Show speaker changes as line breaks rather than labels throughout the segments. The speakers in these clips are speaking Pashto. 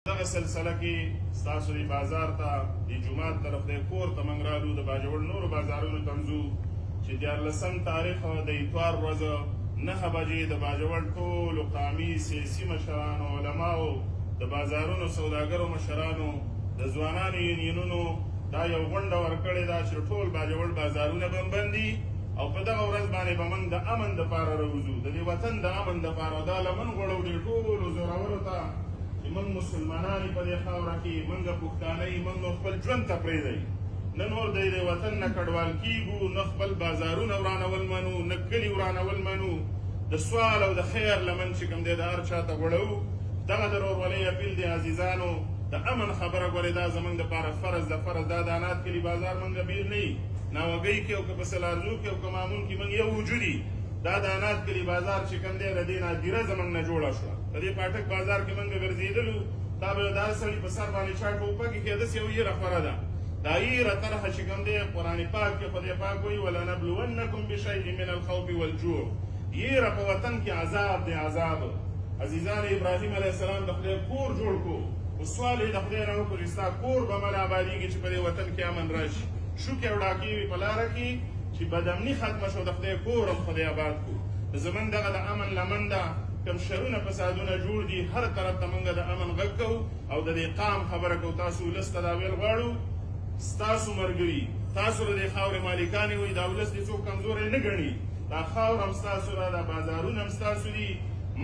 دغه سلسله کې ستاسو د بازار ته د جومات طرف د کور ته موږ رالو د باجوړ نورو بازارونو ته ځو چې 14 تاریخ د اتوار ورځ 9 بجې د باجوړ ټولو قومي سیاسي مشرانو علماو د بازارونو سوداګرو مشرانو د ځوانانو یونینونو دا یو غونډه ورکړې ده چې ټول باجوړ بازارونه بندي او په دغه ورځ باندې به موږ د امن دپاره راوځو د دې وطن د امن دپاره دا لمن غوړو دې ټولو زورورو ته چې موږ مسلمانان په دې خاوره کې موږ پښتانه یې موږ خپل ژوند ته پرېږدئ نه نور د دې وطن نه کډوال کیږو نه خپل بازارونه ورانول منو نه کلي ورانول منو د سوال او د خیر لمن چې کوم دی د هر چا ته غوړو دغه د ورورولۍ اپیل دی عزیزانو د امن خبره ګورې دا زموږ دپاره فرض ده فرض دا د انات کلي بازار موږ بېل نه یي ناوګۍ کې او که په سلارزو کې او که مامون کې موږ یو وجود یي دا د انات کلي بازار چې کوم دی د دې نه دیره زموږ نه جوړه شوه په دې پاټک بازار کې موږ ګرځېدلو دا به دا سړي په سر باندې چا ټوپکې کېده چې یو یېره خوره ده دا یېره طرحه چې کوم دی قرآن پاک کې خدای پاک وایي ولنبلونکم بشیء من الخوف والجوع یېره په وطن کې عذاب دی عذاب عزیزان ابراهیم علیه السلام د خدای کور جوړ کړو خو سوال یې د خدای نه وکړو چې ستا کور به مله ابادېږي چې په دې وطن کې امن راشي شوکې او ډاکې وي په لاره کې چې بدامني ختمه شو د خدای کور هم خدای آباد کړو زموږ دغه د امن لمن ده کوم شرونه فسادونه جوړ دي هر طرف ته موږ د امن غږ کوو او د دې قام خبره کوو تاسو ولس ته دا ویل غواړو ستاسو ملګري تاسو د دې خاورې مالکان یې وایي دا ولس دې څوک کمزوری نه ګڼي دا خاوره هم ستاسو ده دا بازارونه هم ستاسو دي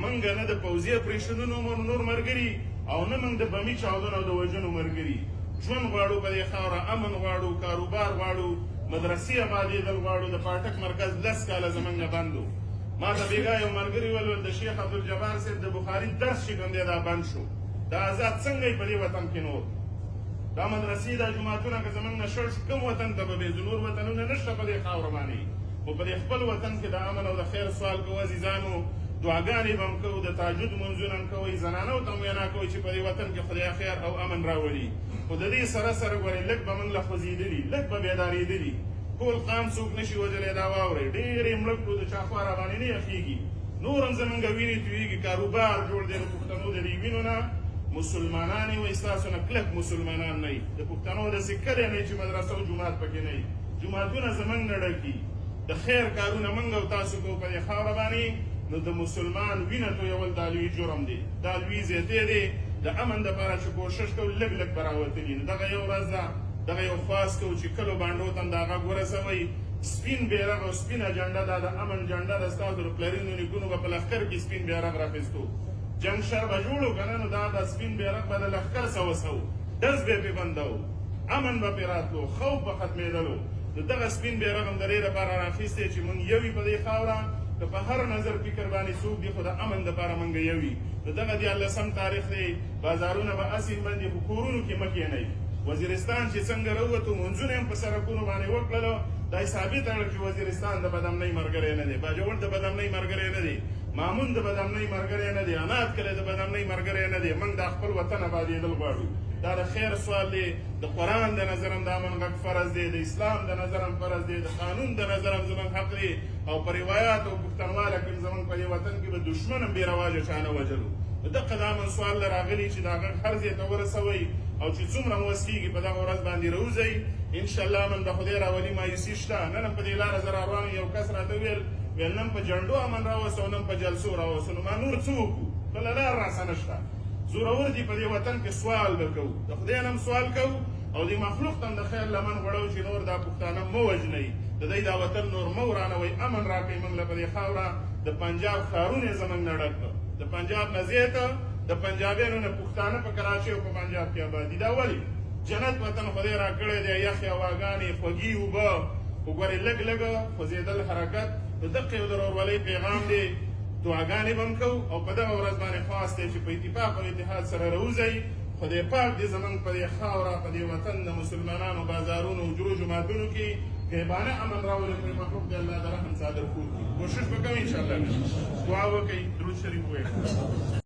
موږ نه د پوځي اپریشنونو نور ملګري او نه موږ د بمي چاودنو او د وژنو ملګري ژوند غواړو په دې خاوره امن غواړو کاروبار غواړو مدرسې آبادېدل غواړو د پاټک مرکز 10 کاله زموږ نه بند و ما ته بېګا یو ملګري ولول د شیخ عبدالجبار صاحب د بخاري درس چې کوم دی دا بند شو دا آزاد څنګه یې په دې وطن کې نور دا مدرسې دا جوماتونه که زموږ نه شړ شو کوم وطن ته به بېځو نور وطنونه نشته په دې خاوره باندې خو په دې خپل وطن کې د امن او د خیر سوال کوو عزیزانو دعاګانې به هم کوو د تهجد لمونځونه هم کوئ زنانو ته هم وینا کوئ چې په دې وطن کې خدای خیر او امن راولي خو د دې سره سره ګورئ لږ به موږ له خوځېدلي لږ به بیدارېدلي ټول قام څوک نشي وژلی دا واورئ ډېر یې مړه کړو د چا خوا راباندې نه یخېږي نور هم زموږ وینې تویېږي کاروبار جوړ دی د پښتنو د دې وینو نه مسلمانان یې وایي ستاسو نه کلک مسلمانان نه یي د پښتنو داسې کلی نه یي چې مدرسه او جومات پکې نه یي جوماتونه زموږ نه ډکي د خیر کارونه موږ او تاسو کوو په دې خاوره باندې نو د مسلمان وینه تویول دا لوی جرم دی دا لوی زیاتی دی د امن دپاره چې کوشش کوو لږ لږ به راوتلي نو دغه یو ورځ ده دغه یو خواست کوو چې کلو بانډو ته هم د غږ ورسوئ سپین بیرغ او سپین اجنډه دا د امن جنډه ده ستاسو د پلرونو نیکونو به په لښکر کې سپین بیرغ راخیستو جنګ شر به جوړو که نه نو دا د سپین بیرغ به د لښکر سوسو ډز به یې پرې بندو امن به پرې راتلو خوف به ختمېدلو نو دغه سپین بیرغ هم د دې لپاره راخیستی چې موږ یو وي په دې خاوره که په هر نظر فکر باندې څوک دي خو د امن دپاره موږ یو وي نو دغه 14 تاریخ دی بازارونه به هسې بند دي خو کورونو کې مه کښېنئ وزیرستان چې څنګه راووتو منځونه هم په سړکونو باندې وکړلو دا یې ثابته کړه چې وزیرستان د بدامنۍ ملګری نه دی باجوړ د بدامنۍ ملګری نه دی مامون د بدامنۍ ملګری نه دی انات کلی د بدامنۍ ملګری نه دی موږ دا خپل وطن آبادېدل غواړو دا د خیر سوال دی د قرآن د نظر هم د امن غږ فرض دی د اسلام د نظر هم فرض دی د قانون د نظر هم زموږ حق دی او په روایات او پښتنواله کې زموږ په دې وطن کې به دشمن هم بې رواجه چا نه وژلو دقه د امن سوال له راغلي چې دا غږ هر ځای ته ورسوئ او چې څومره مو وس کېږي په دغه ورځ باندې راوځئ انشاءالله امن به خدای راولي مایوسي شته نن هم په دې لاره زه راروان یو کس راته ویل نن په جنډو امن راوست او نن په جلسو راوست نو ما نور څه وکړو بله لار راسه نشته زورور دي په دې وطن کې سوال به کوو د خدای نه هم سوال کوو او د مخلوق ته هم د خیر لمن غوړو چې نور دا پښتانه مه وژنئ د دوی دا وطن نور مه ورانوئ امن راکړئ موږ له په دې خاوره د پنجاب ښارونه یې زموږ نه ډک کړه د پنجاب نه زیاته د پنجابیانو نه پښتانه په کراچۍ او په پنجاب کې آباد دي دا ولې جنت وطن خدای راکړی دی یخې هواګانې خوږي اوبه خو ګورې لږ لږه خوځېدل حرکت د دقې او د ورورولۍ پیغام دی دعاګانې به هم کوو او په دغه ورځ باندې خواست دی چې په اتفاق او اتحاد سره راوځئ خدای پاک دې زموږ په دې خاوره په دې وطن د مسلمانانو بازارونو حجرو جوماتونو کې غیبانه امن راولي پرې مخلوق د الله د رحم څادر پورته کوشش به کوئ انشاءالله دعا وکړئ درود شریف ووایئ